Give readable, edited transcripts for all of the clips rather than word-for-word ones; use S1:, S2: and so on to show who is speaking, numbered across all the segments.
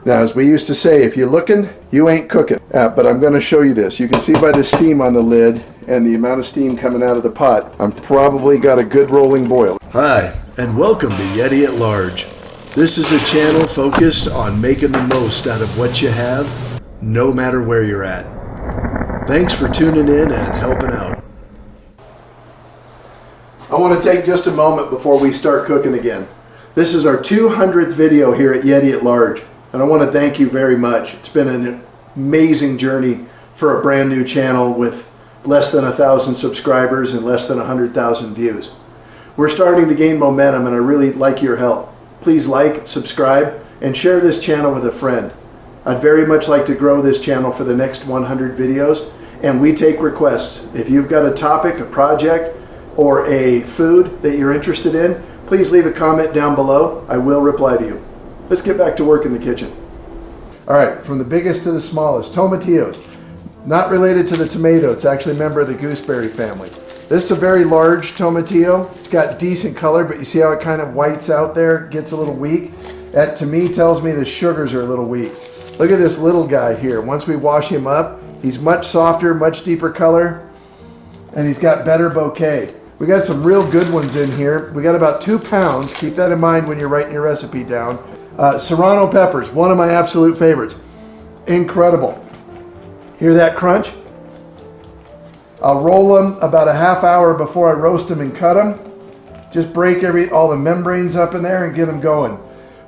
S1: Now, as we used to say, if you're looking, you ain't cooking. But I'm going to show you this. You can see by the steam on the lid and the amount of steam coming out of the pot, I'm probably got a good rolling boil.
S2: Hi, and welcome to Yeti at Large. This is a channel focused on making the most out of what you have, no matter where you're at. Thanks for tuning in and helping out.
S1: I want to take just a moment before we start cooking again. This is our 200th video here at Yeti at Large, and I want to thank you very much. It's been an amazing journey for a brand new channel with less than 1,000 subscribers and less than 100,000 views. We're starting to gain momentum, and I really like your help. Please like, subscribe, and share this channel with a friend. I'd very much like to grow this channel for the next 100 videos, and we take requests. If you've got a topic, a project, or a food that you're interested in, please leave a comment down below. I will reply to you. Let's get back to work in the kitchen. All right, from the biggest to the smallest, tomatillos. Not related to the tomato, it's actually a member of the gooseberry family. This is a very large tomatillo. It's got decent color, but you see how it kind of whites out there, gets a little weak? That to me tells me the sugars are a little weak. Look at this little guy here. Once we wash him up, he's much softer, much deeper color, and he's got better bouquet. We got some real good ones in here. We got about 2 pounds. Keep that in mind when you're writing your recipe down. Serrano peppers, one of my absolute favorites. Incredible. Hear that crunch? I'll roll them about a half hour before I roast them and cut them. Just break all the membranes up in there and get them going.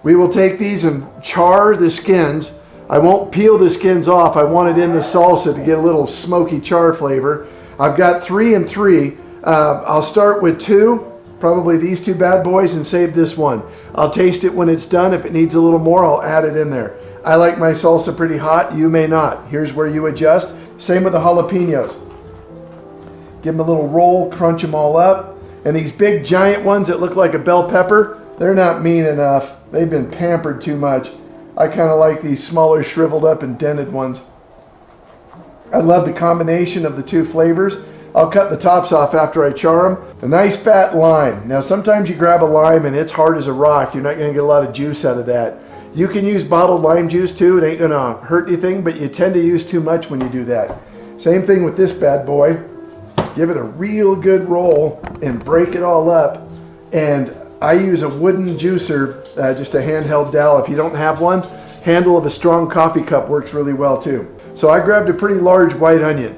S1: We will take these and char the skins. I won't peel the skins off. I want it in the salsa to get a little smoky char flavor. I've got 3 and 3. I'll start with 2, probably these 2 bad boys, and save this one. I'll taste it when it's done. If it needs a little more, I'll add it in there. I like my salsa pretty hot. You may not. Here's where you adjust. Same with the jalapenos. Give them a little roll, crunch them all up. And these big giant ones that look like a bell pepper, they're not mean enough. They've been pampered too much. I kind of like these smaller, shriveled up and dented ones. I love the combination of the 2 flavors. I'll cut the tops off after I char them. A nice fat lime. Now sometimes you grab a lime and it's hard as a rock. You're not going to get a lot of juice out of that. You can use bottled lime juice too. It ain't going to hurt anything, but you tend to use too much when you do that. Same thing with this bad boy. Give it a real good roll and break it all up. And I use a wooden juicer, just a handheld dowel. If you don't have one, handle of a strong coffee cup works really well too. So I grabbed a pretty large white onion.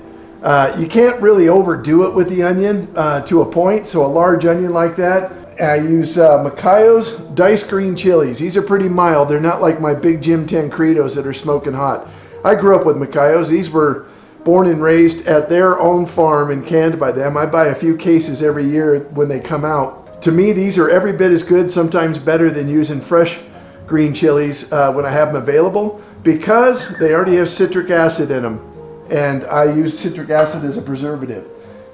S1: You can't really overdo it with the onion to a point, so a large onion like that. I use Macayo's diced green chilies. These are pretty mild. They're not like my big Jim Tancredos that are smoking hot. I grew up with Macayo's. These were born and raised at their own farm and canned by them. I buy a few cases every year when they come out. To me, these are every bit as good, sometimes better than using fresh green chilies when I have them available, because they already have citric acid in them. And I use citric acid as a preservative.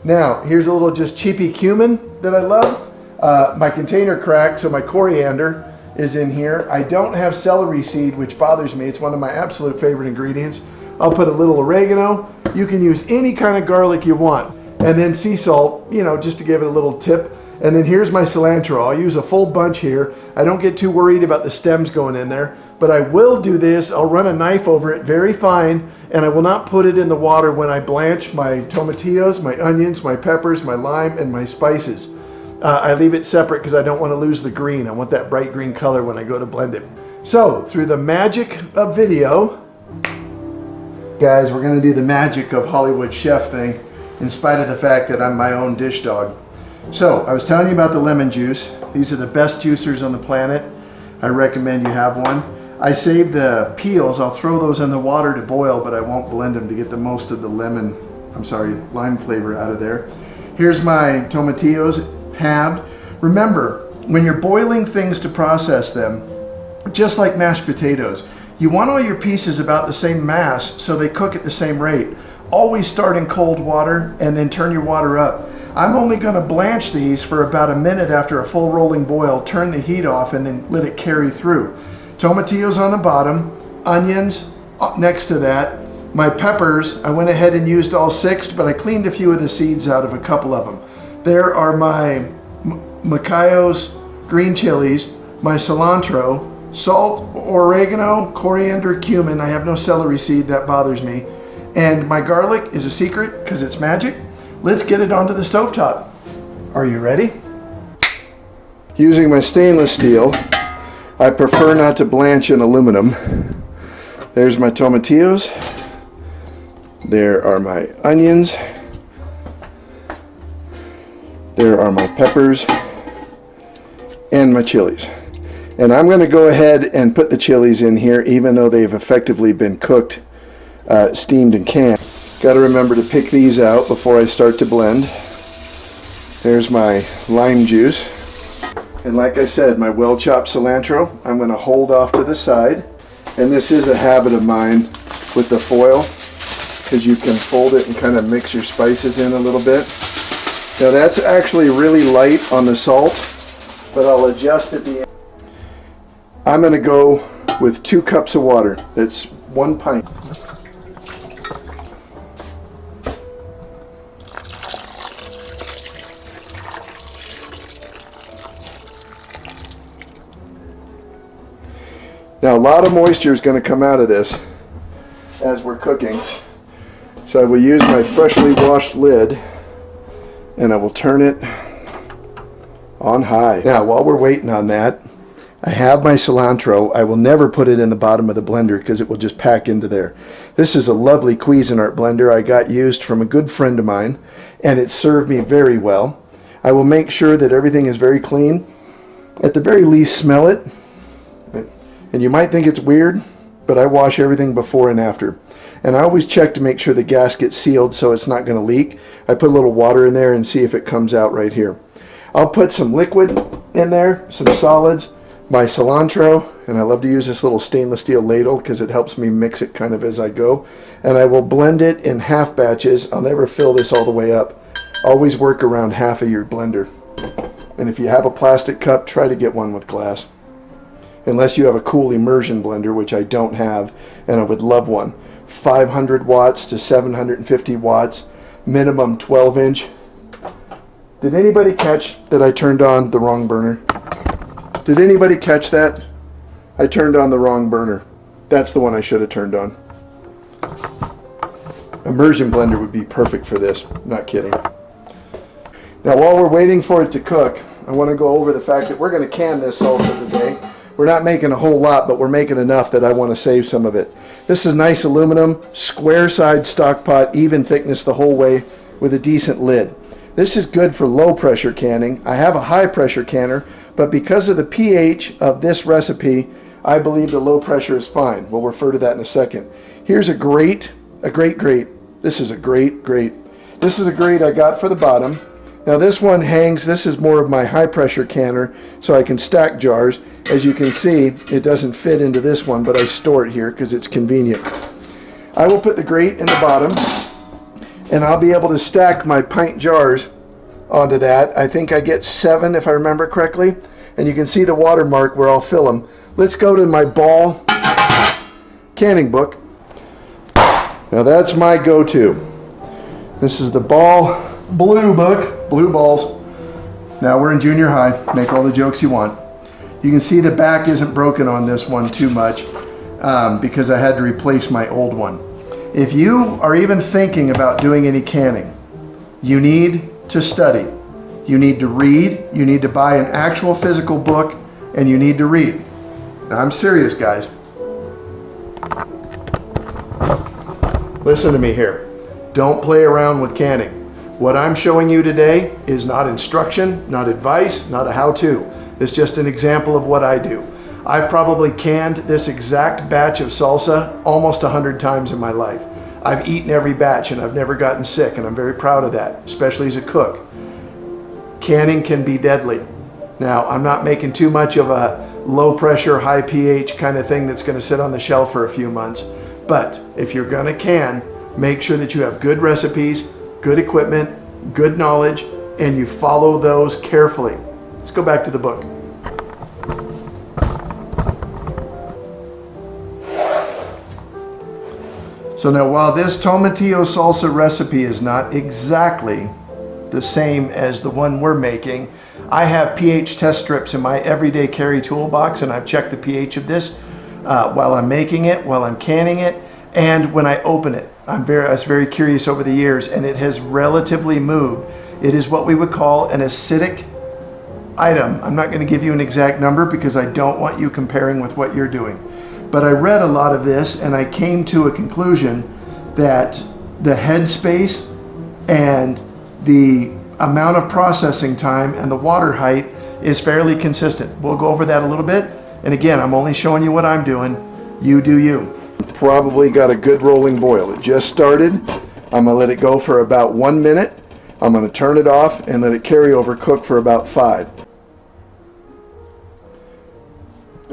S1: Now, here's a little just cheapy cumin that I love. My container cracked, so my coriander is in here. I don't have celery seed, which bothers me. It's one of my absolute favorite ingredients. I'll put a little oregano. You can use any kind of garlic you want. And then sea salt, you know, just to give it a little tip. And then here's my cilantro. I'll use a full bunch here. I don't get too worried about the stems going in there. But I will do this. I'll run a knife over it very fine, and I will not put it in the water when I blanch my tomatillos, my onions, my peppers, my lime, and my spices. I leave it separate because I don't want to lose the green. I want that bright green color when I go to blend it. So, through the magic of video, guys, we're going to do the magic of Hollywood chef thing, in spite of the fact that I'm my own dish dog. So, I was telling you about the lemon juice. These are the best juicers on the planet. I recommend you have one. I save the peels. I'll throw those in the water to boil, but I won't blend them to get the most of the lime flavor out of there. Here's my tomatillos halved. Remember, when you're boiling things to process them, just like mashed potatoes, you want all your pieces about the same mass so they cook at the same rate. Always start in cold water and then turn your water up. I'm only going to blanch these for about a minute after a full rolling boil, turn the heat off, and then let it carry through. Tomatillos on the bottom, onions next to that. My peppers, I went ahead and used all 6, but I cleaned a few of the seeds out of a couple of them. There are my Macayo's green chilies, my cilantro, salt, oregano, coriander, cumin. I have no celery seed, that bothers me. And my garlic is a secret because it's magic. Let's get it onto the stovetop. Are you ready? Using my stainless steel, I prefer not to blanch in aluminum. There's my tomatillos. There are my onions. There are my peppers and my chilies. And I'm going to go ahead and put the chilies in here even though they've effectively been cooked, steamed and canned. Got to remember to pick these out before I start to blend. There's my lime juice. And like I said, my well-chopped cilantro, I'm going to hold off to the side. And this is a habit of mine with the foil, because you can fold it and kind of mix your spices in a little bit. Now that's actually really light on the salt, but I'll adjust at the end. I'm going to go with 2 cups of water. That's 1 pint. Now a lot of moisture is going to come out of this as we're cooking. So I will use my freshly washed lid and I will turn it on high. Now while we're waiting on that, I have my cilantro. I will never put it in the bottom of the blender because it will just pack into there. This is a lovely Cuisinart blender I got used from a good friend of mine, and it served me very well. I will make sure that everything is very clean. At the very least, smell it. And you might think it's weird, but I wash everything before and after. And I always check to make sure the gasket's sealed so it's not going to leak. I put a little water in there and see if it comes out right here. I'll put some liquid in there, some solids, my cilantro, and I love to use this little stainless steel ladle because it helps me mix it kind of as I go. And I will blend it in half batches. I'll never fill this all the way up. Always work around half of your blender. And if you have a plastic cup, try to get one with glass. Unless you have a cool immersion blender, which I don't have, and I would love one. 500 watts to 750 watts, minimum 12-inch. Did anybody catch that I turned on the wrong burner? Did anybody catch that? I turned on the wrong burner. That's the one I should have turned on. Immersion blender would be perfect for this, not kidding. Now while we're waiting for it to cook, I want to go over the fact that we're going to can this salsa today. We're not making a whole lot, but we're making enough that I want to save some of it. This is nice aluminum, square side stock pot, even thickness the whole way with a decent lid. This is good for low pressure canning. I have a high pressure canner, but because of the pH of this recipe, I believe the low pressure is fine. We'll refer to that in a second. Here's a grate. This is a grate. This is a grate I got for the bottom. Now this one hangs, this is more of my high pressure canner, so I can stack jars. As you can see, it doesn't fit into this one, but I store it here because it's convenient. I will put the grate in the bottom, and I'll be able to stack my pint jars onto that. I think I get 7 if I remember correctly, and you can see the watermark where I'll fill them. Let's go to my Ball canning book. Now that's my go-to. This is the Ball Blue book, Blue Balls. Now we're in junior high, make all the jokes you want. You can see the back isn't broken on this one too much because I had to replace my old one. If you are even thinking about doing any canning, you need to study. You need to read. You need to buy an actual physical book, and you need to read. Now I'm serious, guys. Listen to me here. Don't play around with canning. What I'm showing you today is not instruction, not advice, not a how-to. It's just an example of what I do. I've probably canned this exact batch of salsa almost 100 times in my life. I've eaten every batch and I've never gotten sick, and I'm very proud of that, especially as a cook. Canning can be deadly. Now, I'm not making too much of a low pressure, high pH kind of thing that's gonna sit on the shelf for a few months. But if you're gonna can, make sure that you have good recipes, good equipment, good knowledge, and you follow those carefully. Let's go back to the book. So now while this Tomatillo Salsa recipe is not exactly the same as the one we're making, I have pH test strips in my everyday carry toolbox, and I've checked the pH of this while I'm making it, while I'm canning it, and when I open it. I was very curious over the years, and it has relatively moved. It is what we would call an acidic item. I'm not going to give you an exact number because I don't want you comparing with what you're doing. But I read a lot of this, and I came to a conclusion that the head space and the amount of processing time and the water height is fairly consistent. We'll go over that a little bit. And again, I'm only showing you what I'm doing. You do you. Probably got a good rolling boil. It just started. I'm gonna let it go for about 1 minute. I'm gonna turn it off and let it carry over cook for about 5.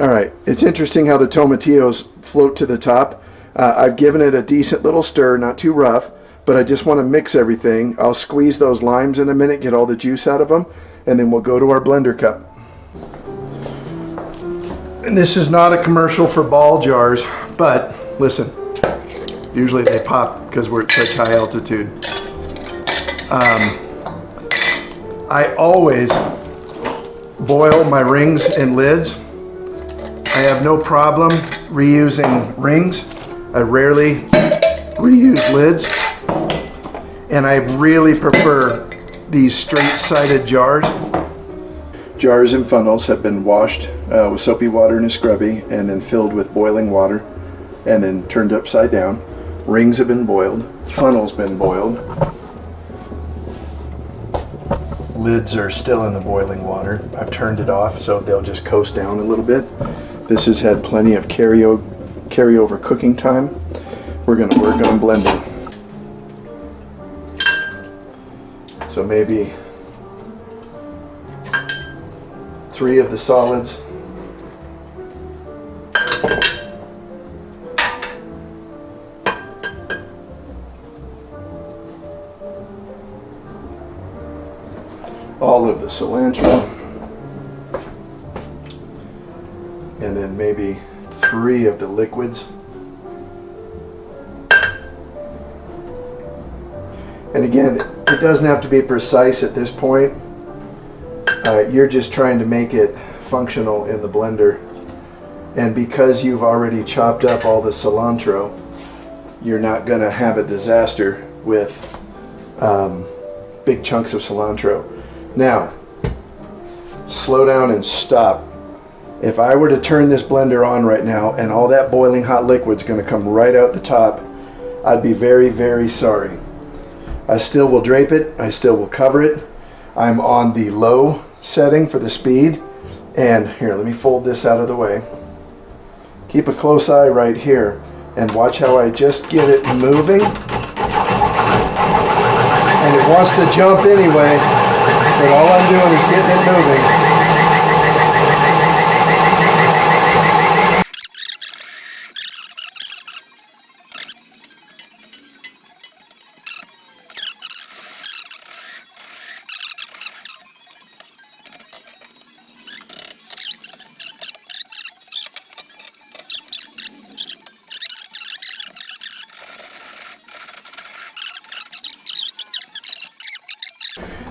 S1: All right, it's interesting how the tomatillos float to the top. I've given it a decent little stir, not too rough, but I just want to mix everything. I'll squeeze those limes in a minute, get all the juice out of them, and then we'll go to our blender cup. And this is not a commercial for ball jars, but listen, usually they pop because we're at such high altitude. I always boil my rings and lids. I have no problem reusing rings. I rarely reuse lids. And I really prefer these straight-sided jars. Jars and funnels have been washed with soapy water and a scrubby, and then filled with boiling water, and then turned upside down. Rings have been boiled. Funnels been boiled. Lids are still in the boiling water. I've turned it off so they'll just coast down a little bit. This has had plenty of carryover cooking time. We're going to work on blending. So maybe 3 of the solids. All of the cilantro. And then maybe 3 of the liquids. And again, it doesn't have to be precise at this point. You're just trying to make it functional in the blender. And because you've already chopped up all the cilantro, you're not going to have a disaster with big chunks of cilantro. Now, slow down and stop. If I were to turn this blender on right now and all that boiling hot liquid's going to come right out the top, I'd be very, very sorry. I still will drape it. I still will cover it. I'm on the low setting for the speed. And here, let me fold this out of the way. Keep a close eye right here and watch how I just get it moving. And it wants to jump anyway, but all I'm doing is getting it moving.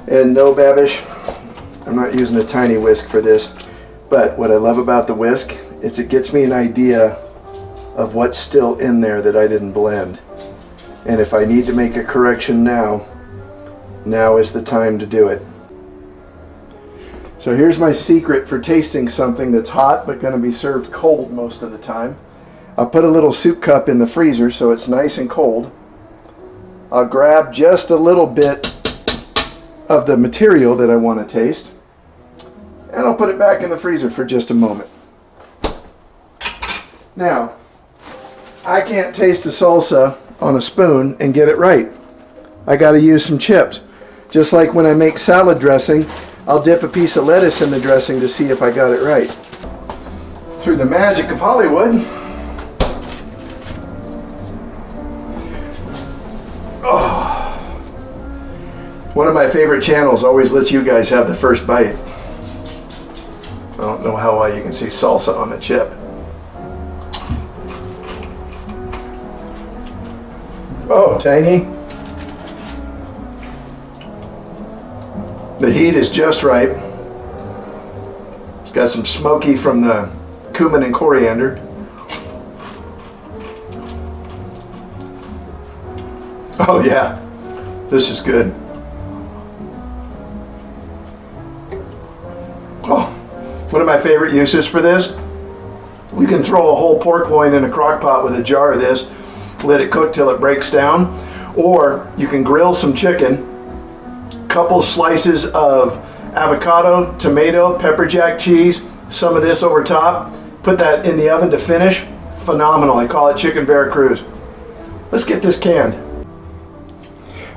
S1: And no, Babish, I'm not using a tiny whisk for this, but what I love about the whisk is it gets me an idea of what's still in there that I didn't blend. And if I need to make a correction now is the time to do it. So here's my secret for tasting something that's hot but going to be served cold most of the time. I'll put a little soup cup in the freezer so it's nice and cold. I'll grab just a little bit of the material that I want to taste, and I'll put it back in the freezer for just a moment. Now, I can't taste a salsa on a spoon and get it right. I got to use some chips. Just like when I make salad dressing, I'll dip a piece of lettuce in the dressing to see if I got it right. Through the magic of Hollywood. Oh. One of my favorite channels always lets you guys have the first bite. I don't know how well you can see salsa on a chip. Oh, tangy. The heat is just right. got some smoky from the cumin and coriander. Oh yeah, this is good. Oh, one of my favorite uses for this, you can throw a whole pork loin in a crock pot with a jar of this, let it cook till it breaks down, or you can grill some chicken, couple slices of avocado, tomato, pepper jack cheese, some of this over top, put that in the oven to finish. Phenomenal. I call it Chicken Veracruz. Let's get this canned.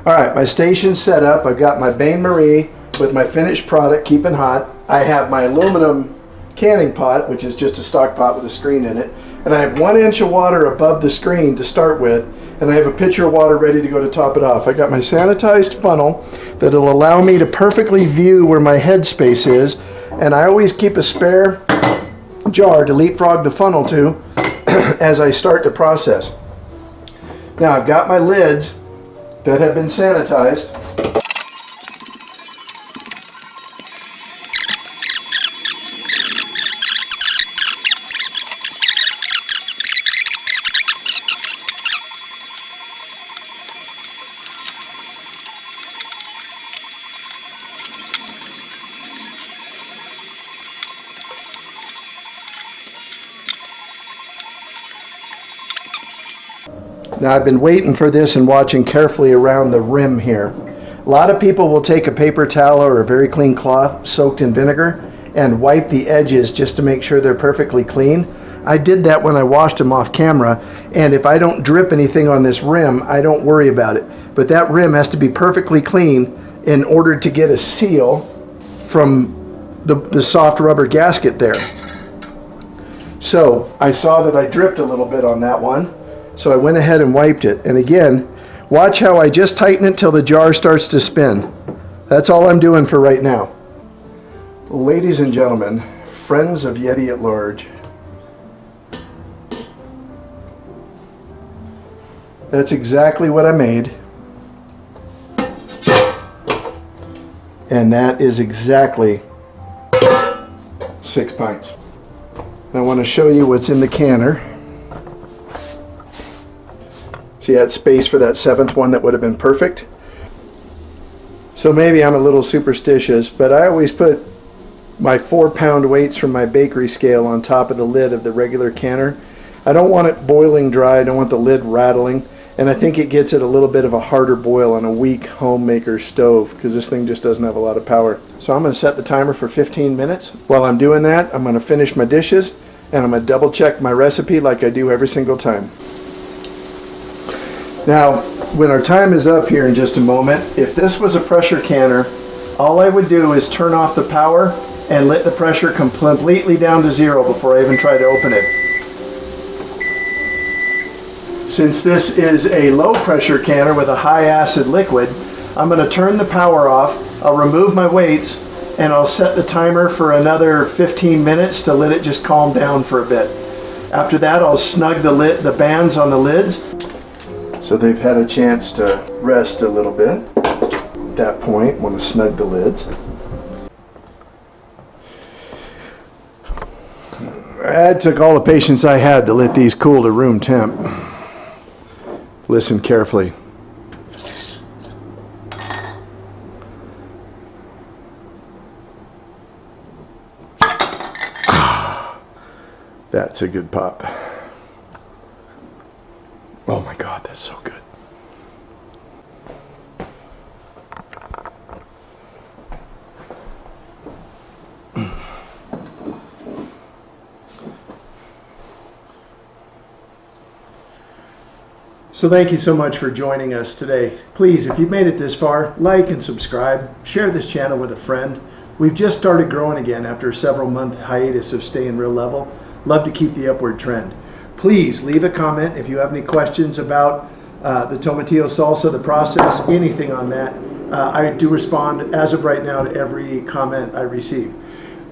S1: All right, my station's set up. I've got my bain marie with my finished product keeping hot. I have my aluminum canning pot, which is just a stock pot with a screen in it, and I have 1 inch of water above the screen to start with, and I have a pitcher of water ready to go to top it off. I got my sanitized funnel that'll allow me to perfectly view where my headspace is, and I always keep a spare jar to leapfrog the funnel to as I start to process. Now I've got my lids that have been sanitized. Now I've been waiting for this and watching carefully around the rim here. A lot of people will take a paper towel or a very clean cloth soaked in vinegar and wipe the edges just to make sure they're perfectly clean. I did that when I washed them off camera, and if I don't drip anything on this rim, I don't worry about it. But that rim has to be perfectly clean in order to get a seal from the soft rubber gasket there. So I saw that I dripped a little bit on that one. So I went ahead and wiped it. And again, watch how I just tighten it till the jar starts to spin. That's all I'm doing for right now. Ladies and gentlemen, friends of Yeti at Large, that's exactly what I made. And that is exactly 6 pints. I want to show you what's in the canner. See that space for that 7th one that would have been perfect? So maybe I'm a little superstitious, but I always put my 4-pound weights from my bakery scale on top of the lid of the regular canner. I don't want it boiling dry, I don't want the lid rattling, and I think it gets it a little bit of a harder boil on a weak homemaker stove because this thing just doesn't have a lot of power. So I'm going to set the timer for 15 minutes. While I'm doing that, I'm going to finish my dishes and I'm going to double check my recipe like I do every single time. Now, when our time is up here in just a moment, if this was a pressure canner, all I would do is turn off the power and let the pressure come completely down to 0 before I even try to open it. Since this is a low pressure canner with a high acid liquid, I'm going to turn the power off, I'll remove my weights, and I'll set the timer for another 15 minutes to let it just calm down for a bit. After that, I'll snug the bands on the lids, so they've had a chance to rest a little bit. At that point, I want to snug the lids. It took all the patience I had to let these cool to room temp. Listen carefully. That's a good pop. Oh my God, that's so good. So thank you so much for joining us today. Please, if you've made it this far, like and subscribe. Share this channel with a friend. We've just started growing again after a several-month hiatus of staying real level. Love to keep the upward trend. Please leave a comment if you have any questions about the Tomatillo Salsa, the process, anything on that. I do respond, as of right now, to every comment I receive.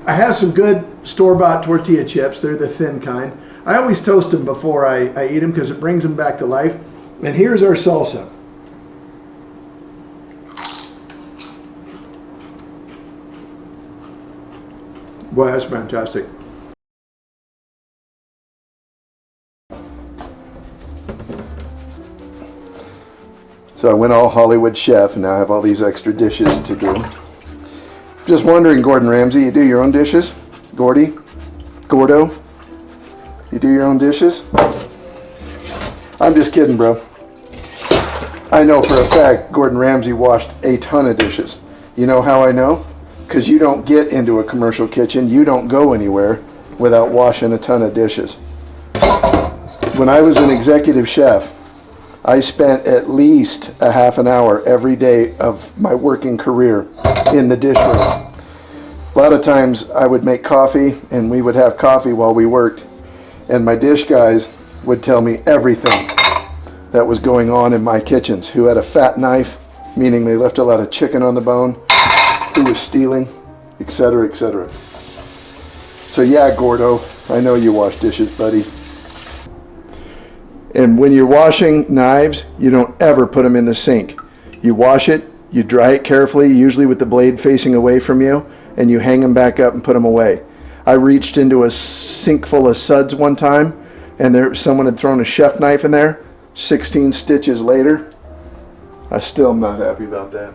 S1: I have some good store-bought tortilla chips. They're the thin kind. I always toast them before I eat them because it brings them back to life. And here's our salsa. Boy, that's fantastic.
S2: So I went all Hollywood chef, and now I have all these extra dishes to do. Just wondering, Gordon Ramsay, you do your own dishes? Gordo? You do your own dishes? I'm just kidding, bro. I know for a fact Gordon Ramsay washed a ton of dishes. You know how I know? Because you don't get into a commercial kitchen, you don't go anywhere without washing a ton of dishes. When I was an executive chef, I spent at least a half an hour every day of my working career in the dish room. A lot of times I would make coffee and we would have coffee while we worked, and my dish guys would tell me everything that was going on in my kitchens. Who had a fat knife, meaning they left a lot of chicken on the bone, who was stealing, etc., etc. So yeah, Gordo, I know you wash dishes, buddy. And when you're washing knives, you don't ever put them in the sink. You wash it, you dry it carefully, usually with the blade facing away from you, and you hang them back up and put them away. I reached into a sink full of suds one time, and someone had thrown a chef knife in there. 16 stitches later, I still am not happy about that.